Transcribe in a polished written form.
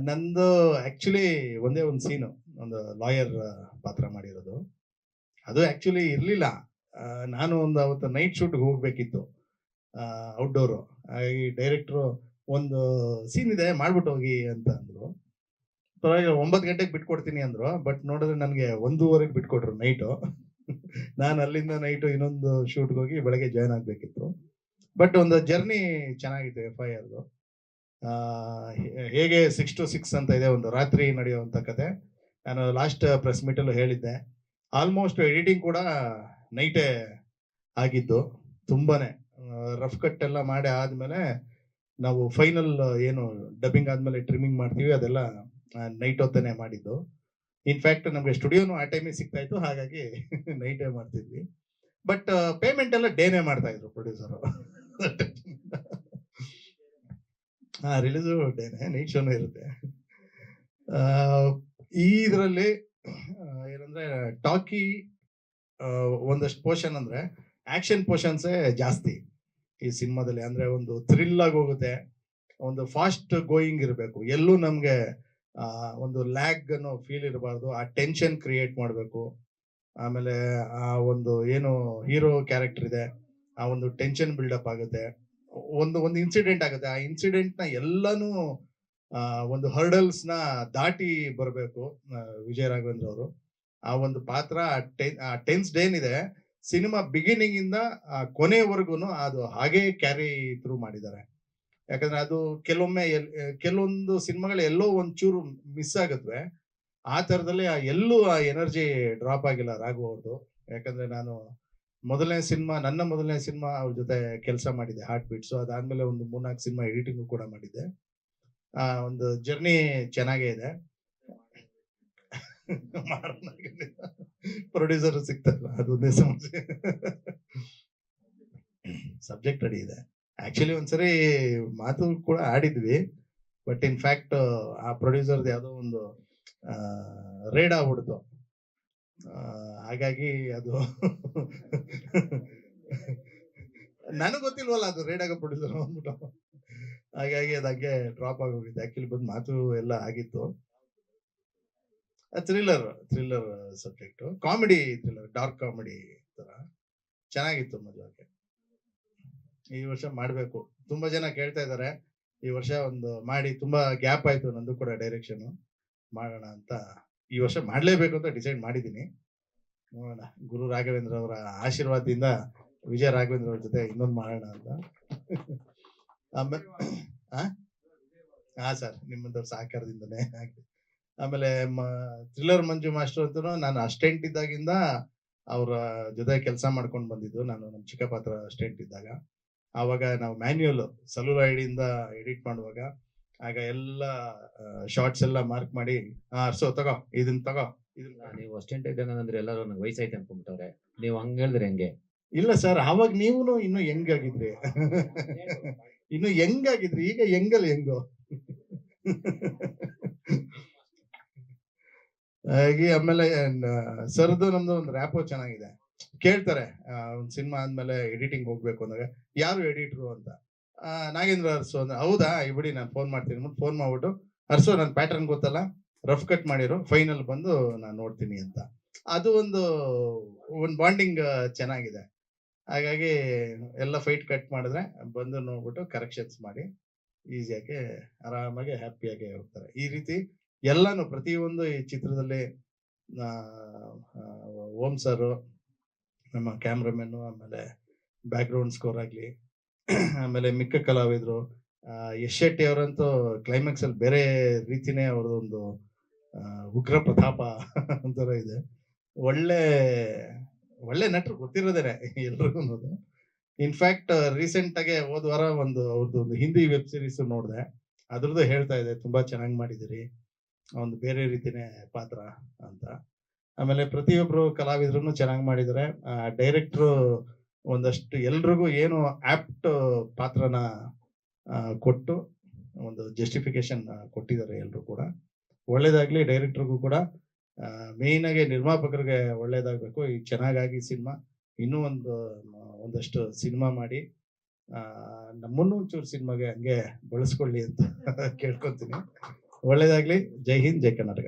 ನಂದು ಆಕ್ಚುಲಿ ಒಂದೇ ಒಂದು ಸೀನು, ಒಂದು ಲಾಯರ್ ಪಾತ್ರ ಮಾಡಿರೋದು. ಅದು ಆಕ್ಚುಲಿ ಇರ್ಲಿಲ್ಲ. ನಾನು ಒಂದು ಅವತ್ತು ನೈಟ್ ಶೂಟ್‌ಗೆ ಹೋಗ್ಬೇಕಿತ್ತು. ಔಟ್‌ಡೋರು. ಹಾಗಾಗಿ ಡೈರೆಕ್ಟ್ರು ಒಂದು ಸೀನ್ ಇದೆ ಮಾಡ್ಬಿಟ್ಟು ಹೋಗಿ ಅಂತ ಅಂದ್ರು. ಪರವಾಗಿಲ್ಲ 9 ಗಂಟೆಗೆ ಬಿಟ್ಕೊಡ್ತೀನಿ ಅಂದ್ರು. ಬಟ್ ನೋಡಿದ್ರೆ ನನಗೆ 1:30ಗೆ ಬಿಟ್ಕೊಟ್ರು ನೈಟು. ನಾನು ಅಲ್ಲಿಂದ ನೈಟು ಇನ್ನೊಂದು ಶೂಟ್‌ಗೆ ಹೋಗಿ ಬೆಳಗ್ಗೆ ಜಾಯಿನ್ ಆಗ್ಬೇಕಿತ್ತು. ಬಟ್ ಒಂದು ಜರ್ನಿ ಚೆನ್ನಾಗಿತ್ತು ಎಫ್‌ಐಆರ್‌ದು. ಹೇಗೆ 6 to 6 ಅಂತ ಇದೆ, ಒಂದು ರಾತ್ರಿ ನಡೆಯುವಂತ ಕತೆ. ನಾನು ಲಾಸ್ಟ್ ಪ್ರೆಸ್ ಮೀಟಲ್ಲೂ ಹೇಳಿದ್ದೆ. ಆಲ್ಮೋಸ್ಟ್ ಎಡಿಟಿಂಗ್ ಕೂಡ ನೈಟೇ ಆಗಿದ್ದು. ತುಂಬಾನೇ ರಫ್ ಕಟ್ ಎಲ್ಲ ಮಾಡಿ ಆದ್ಮೇಲೆ ನಾವು ಫೈನಲ್ ಏನು ಡಬ್ಬಿಂಗ್ ಆದ್ಮೇಲೆ ಟ್ರಿಮ್ಮಿಂಗ್ ಮಾಡ್ತೀವಿ ಅದೆಲ್ಲ ನೈಟ್ ಹೊತ್ತೇನೆ ಮಾಡಿದ್ದು. ಇನ್‌ಫ್ಯಾಕ್ಟ್ ನಮ್ಗೆ ಸ್ಟುಡಿಯೋನು ಆ ಟೈಮಿಗೆ ಸಿಗ್ತಾ ಇತ್ತು. ಹಾಗಾಗಿ ನೈಟೇ ಮಾಡ್ತಿದ್ವಿ. ಬಟ್ ಪೇಮೆಂಟ್ ಎಲ್ಲ ಡೇನೇ ಮಾಡ್ತಾ ಇದ್ರು ಪ್ರೊಡ್ಯೂಸರು. ರಿಲೀಸು ಡೇನೆ, ನೈಟ್ ಶೋನು ಇರುತ್ತೆ. ಈ ಇದರಲ್ಲಿ ಏನಂದ್ರೆ ಟಾಕಿ ಒಂದಷ್ಟು ಪೋರ್ಷನ್ ಅಂದ್ರೆ ಆಕ್ಷನ್ ಪೋರ್ಷನ್ಸೇ ಜಾಸ್ತಿ ಈ ಸಿನಿಮಾದಲ್ಲಿ. ಅಂದ್ರೆ ಒಂದು ಥ್ರಿಲ್ ಆಗಿ ಹೋಗುತ್ತೆ, ಒಂದು ಫಾಸ್ಟ್ ಗೋಯಿಂಗ್ ಇರಬೇಕು, ಎಲ್ಲೂ ನಮ್ಗೆ ಒಂದು ಲ್ಯಾಗ್ ಅನ್ನೋ ಫೀಲ್ ಇರಬಾರ್ದು. ಆ ಟೆನ್ಷನ್ ಕ್ರಿಯೇಟ್ ಮಾಡಬೇಕು. ಆಮೇಲೆ ಆ ಒಂದು ಏನು ಹೀರೋ ಕ್ಯಾರೆಕ್ಟರ್ ಇದೆ, ಆ ಒಂದು ಟೆನ್ಷನ್ ಬಿಲ್ಡಪ್ ಆಗುತ್ತೆ. ಒಂದು ಒಂದು ಇನ್ಸಿಡೆಂಟ್ ಆಗುತ್ತೆ, ಆ ಇನ್ಸಿಡೆಂಟ್ ನ ಎಲ್ಲಾನು ಒಂದು ಹರ್ಡಲ್ಸ್ ನ ದಾಟಿ ಬರಬೇಕು ವಿಜಯ ರಾಘವೇಂದ್ರ ಅವರು. ಆ ಒಂದು ಪಾತ್ರ ಆ ಟೆನ್ಸ್ ಏನಿದೆ ಸಿನಿಮಾ ಬಿಗಿನಿಂಗ್ ಇಂದ ಕೊನೆವರೆಗೂ ಅದು ಹಾಗೆ ಕ್ಯಾರಿ ಥ್ರೂ ಮಾಡಿದ್ದಾರೆ. ಯಾಕಂದ್ರೆ ಅದು ಕೆಲವೊಮ್ಮೆ ಕೆಲವೊಂದು ಸಿನಿಮಾಗಳು ಎಲ್ಲೋ ಒಂಚೂರು ಮಿಸ್ ಆಗುತ್ತವೆ. ಆ ತರದಲ್ಲಿ ಎಲ್ಲೂ ಆ ಎನರ್ಜಿ ಡ್ರಾಪ್ ಆಗಿಲ್ಲ ರಾಘವ್ ಅವ್ರದ್ದು. ಯಾಕಂದ್ರೆ ನಾನು ನನ್ನ ಮೊದಲನೇ ಸಿನಿಮಾ ಅವ್ರ ಜೊತೆ ಕೆಲಸ ಮಾಡಿದ್ದೆ, ಹಾರ್ಟ್ ಬೀಟ್ಸ್. ಅದಾದ್ಮೇಲೆ ಒಂದು 3-4 ಸಿನಿಮಾ ಎಡಿಟಿಂಗ್ ಕೂಡ ಮಾಡಿದ್ದೆ. ಒಂದು ಜರ್ನಿ ಚೆನ್ನಾಗೇ ಇದೆ. ಪ್ರೊಡ್ಯೂಸರ್ ಸಿಗ್ತಾರಲ್ಲ, ಅದೊಂದೇ ಸಮಸ್ಯೆ. ಸಬ್ಜೆಕ್ಟ್ ರೆಡಿ ಇದೆ. ಆಕ್ಚುಲಿ ಒಂದ್ಸರಿ ಮಾತು ಕೂಡ ಆಡಿದ್ವಿ. ಬಟ್ ಇನ್ಫ್ಯಾಕ್ಟ್ ಆ ಪ್ರೊಡ್ಯೂಸರ್ದು ಯಾವುದೋ ಒಂದು ರೇಡ್ ಆಗ್ಬಿಡ್ತು. ಹಾಗಾಗಿ ಅದು ನನಗೆ ಗೊತ್ತಿಲ್ವಲ್ಲ ಅದು ರೇಡ್ ಆಗೋ ಪ್ರೊಡ್ಯೂಸರ್ ಅಂದ್ಬಿಟ್ಟು. ಹಾಗಾಗಿ ಅದಕ್ಕೆ ಡ್ರಾಪ್ ಆಗೋಗಿತ್ತು. ಆಕ್ಚುಲಿ ಬಂದು ಮಾತು ಎಲ್ಲ ಆಗಿತ್ತು. Thriller subject, comedy thriller, dark comedy ತರ ಚೆನ್ನಾಗಿತ್ತು ಮಜಾಗೆ. ಈ ವರ್ಷ ಮಾಡ್ಬೇಕು, ತುಂಬಾ ಜನ ಕೇಳ್ತಾ ಇದ್ದಾರೆ. ಈ ವರ್ಷ ಒಂದು ಮಾಡಿ, ತುಂಬಾ ಗ್ಯಾಪ್ ಆಯ್ತು ನಂದು ಕೂಡ ಡೈರೆಕ್ಷನ್. ಮಾಡೋಣ ಅಂತ ಈ ವರ್ಷ ಮಾಡ್ಲೇಬೇಕು ಅಂತ ಡಿಸೈಡ್ ಮಾಡಿದ್ದೀನಿ. ನೋಡೋಣ, ಗುರು ರಾಘವೇಂದ್ರ ಅವರ ಆಶೀರ್ವಾದದಿಂದ ವಿಜಯ ರಾಘವೇಂದ್ರ ಅವ್ರ ಜೊತೆ ಇನ್ನೊಂದು ಮಾಡೋಣ ಅಂತ. ಆಮೇಲೆ ಹಾ ಸರ್, ನಿಮ್ಮಂತವ್ರ ಸಹಕಾರದಿಂದನೇ ಆಗಿದೆ. ಆಮೇಲೆ ಥ್ರಿಲ್ಲರ್ ಮಂಜು ಮಾಸ್ಟರ್ ಅಂತೂ ನಾನು ಅಸ್ಟೆಂಟ್ ಇದ್ದಾಗಿಂದ ಅವರ ಜೊತೆ ಕೆಲಸ ಮಾಡ್ಕೊಂಡು ಬಂದಿದ್ದು. ನಾನು ನಮ್ಮ ಚಿಕ್ಕಪಾತ್ರ ಅಸ್ಟೆಂಟ್ ಇದ್ದಾಗ, ಆವಾಗ ನಾವು ಮ್ಯಾನ್ಯುಯಲ್ ಸೆಲ್ಯುಲಾಯ್ಡ್ ಎಡಿಟ್ ಮಾಡುವಾಗ ಆಗ ಎಲ್ಲ ಶಾರ್ಟ್ಸ್ ಎಲ್ಲ ಮಾರ್ಕ್ ಮಾಡಿ, ಸೊ ತಗೋ ಇದನ್ನ ತಗೋ ಇದನ್ನ. ನೀವು ಅಸ್ಟೆಂಟ್ ಇದ್ದಂಗ ಅಂದ್ರೆ ಎಲ್ಲರೂ ನನಗೆ ವಯಸ್ಸೈತೆ ಅನ್ಕೊಂಡ್ಬಿಟ್ಟವ್ರೆ. ನೀವು ಹಂಗ ಹೇಳಿದ್ರೆ ಹೆಂಗೆ? ಇಲ್ಲ ಸರ್, ಆವಾಗ ನೀವು ಇನ್ನು ಹೆಂಗಾಗಿದ್ರಿ, ಇನ್ನು ಹೆಂಗಾಗಿದ್ರಿ, ಈಗ ಹೆಂಗಲ್ಲ ಹೆಂಗೋ. ಹಾಗೆ ಆಮೇಲೆ ಸರ್ದು ನಮ್ದು ಒಂದು ರ್ಯಾಪೋ ಚೆನ್ನಾಗಿದೆ. ಕೇಳ್ತಾರೆ ಒಂದು ಸಿನಿಮಾ ಆದ್ಮೇಲೆ ಎಡಿಟಿಂಗ್ ಹೋಗ್ಬೇಕು ಅಂದಾಗ, ಯಾರು ಎಡಿಟ್ರು ಅಂತ. ನಾಗೇಂದ್ರ ಅರ್ಸು ಅಂದ್ರೆ, ಹೌದಾ ಬಿಡಿ ನಾನು ಫೋನ್ ಮಾಡ್ತೀನಿ. ಫೋನ್ ಮಾಡ್ಬಿಟ್ಟು, ಅರ್ಸು ನನ್ನ ಪ್ಯಾಟರ್ನ್ ಗೊತ್ತಲ್ಲ, ರಫ್ ಕಟ್ ಮಾಡಿರೋ, ಫೈನಲ್ ಬಂದು ನಾನು ನೋಡ್ತೀನಿ ಅಂತ. ಅದು ಒಂದು ಬಾಂಡಿಂಗ್ ಚೆನ್ನಾಗಿದೆ. ಹಾಗಾಗಿ ಎಲ್ಲ ಫೈಟ್ ಕಟ್ ಮಾಡಿದ್ರೆ ಬಂದು ನೋಡ್ಬಿಟ್ಟು ಕರೆಕ್ಷನ್ಸ್ ಮಾಡಿ ಈಸಿಯಾಗಿ ಆರಾಮಾಗಿ ಹ್ಯಾಪಿಯಾಗಿ ಹೋಗ್ತಾರೆ. ಈ ರೀತಿ ಎಲ್ಲಾನು ಪ್ರತಿಯೊಂದು ಈ ಚಿತ್ರದಲ್ಲಿ ಓಂ ಸರ್, ನಮ್ಮ ಕ್ಯಾಮ್ರಾಮನ್, ಆಮೇಲೆ ಬ್ಯಾಕ್ ಗ್ರೌಂಡ್ ಸ್ಕೋರ್ ಆಗ್ಲಿ, ಆಮೇಲೆ ಮಿಕ್ಕ ಕಲಾವಿದರು, ಯಶ್ ಶೆಟ್ಟಿ ಅವರಂತೂ ಕ್ಲೈಮ್ಯಾಕ್ಸ್ ಅಲ್ಲಿ ಬೇರೆ ರೀತಿನೇ ಅವ್ರದೊಂದು ಉಗ್ರ ಪ್ರತಾಪ ಅಂತರ ಇದೆ. ಒಳ್ಳೆ ಒಳ್ಳೆ ನಟರು, ಗೊತ್ತಿರೋದೇನೆ ಎಲ್ರಿಗೂ. ಇನ್ಫ್ಯಾಕ್ಟ್ ರೀಸೆಂಟ್ ಆಗಿ ಹೋದ ವಾರ ಅವ್ರದ್ದು ಒಂದು ಹಿಂದಿ ವೆಬ್ ಸೀರೀಸ್ ನೋಡಿದೆ. ಅದ್ರದ್ದು ಹೇಳ್ತಾ ಇದೆ, ತುಂಬಾ ಚೆನ್ನಾಗಿ ಮಾಡಿದಿರಿ, ಒಂದು ಬೇರೆ ರೀತಿನೇ ಪಾತ್ರ ಅಂತ. ಆಮೇಲೆ ಪ್ರತಿಯೊಬ್ರು ಕಲಾವಿದ್ರು ಚೆನ್ನಾಗಿ ಮಾಡಿದ್ದಾರೆ. ಡೈರೆಕ್ಟ್ರು ಒಂದಷ್ಟು ಎಲ್ರಿಗೂ ಏನು ಆಪ್ಟ್ ಪಾತ್ರನ ಕೊಟ್ಟು ಒಂದು ಜಸ್ಟಿಫಿಕೇಶನ್ ಕೊಟ್ಟಿದ್ದಾರೆ. ಎಲ್ರು ಕೂಡ ಒಳ್ಳೇದಾಗ್ಲಿ. ಡೈರೆಕ್ಟರ್ಗೂ ಕೂಡ ಮೇಯ್ನ್ ಆಗಿ ನಿರ್ಮಾಪಕರಿಗೆ ಒಳ್ಳೇದಾಗಬೇಕು. ಈ ಚೆನ್ನಾಗಾಗಿ ಸಿನಿಮಾ ಇನ್ನೂ ಒಂದಷ್ಟು ಸಿನಿಮಾ ಮಾಡಿ ನಮ್ಮನ್ನು ಒಂಚೂರು ಸಿನಿಮಾಗೆ ಹಂಗೆ ಬಳಸ್ಕೊಳ್ಳಿ ಅಂತ ಕೇಳ್ಕೊತೀನಿ. ಒಳ್ಳೇದಾಗ್ಲಿ. ಜೈ ಹಿಂದ್, ಜೈ ಕರ್ನಾಟಕ.